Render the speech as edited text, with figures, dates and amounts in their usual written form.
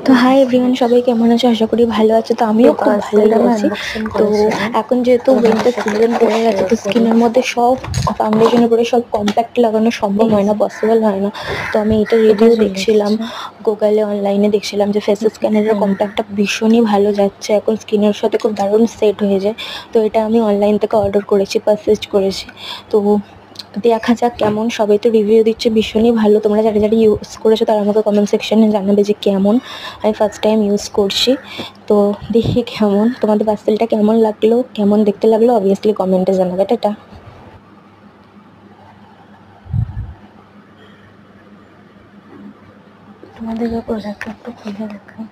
তো hi everyone, সবাই কেমন আছো? আশা করি ভালো আছো। তো আমিও খুব ভালোই আছি। তো এখন যেহেতু উইন্টার সিজন পড়ে গেছে, তো স্কিনের মধ্যে সব ফাউন্ডেশনের পরে সব কম্প্যাক্ট লাগানো সম্ভব হয় না, পসিবল হয় না। তো আমি এটা রিভিউ দেখছিলাম গুগলে, অনলাইনে দেখছিলাম যে ফেস স্ক্যানারের কম্প্যাক্টটা ভীষণই ভালো যাচ্ছে, এখন স্কিনের সাথে খুব দারুণ সেট হয়ে যায়। তো এটা আমি অনলাইন থেকে অর্ডার করেছি, পারচেজ করেছি। তো দেখা যাক কেমন। সবাই তো রিভিউ দিচ্ছে ভীষণই ভালো। তোমরা যারা যারা ইউজ করেছো তারা আমাকে কমেন্ট সেকশনে জানাবে যে কেমন। আমি ফার্স্ট টাইম ইউজ করছি, তো দেখি কেমন। তোমাদের পার্সেলটা কেমন লাগলো, কেমন দেখতে লাগলো, অবভিয়াসলি কমেন্টে জানাবে। টাটা। তোমাদের প্রোডাক্টটা একটু খুলে দেখাই।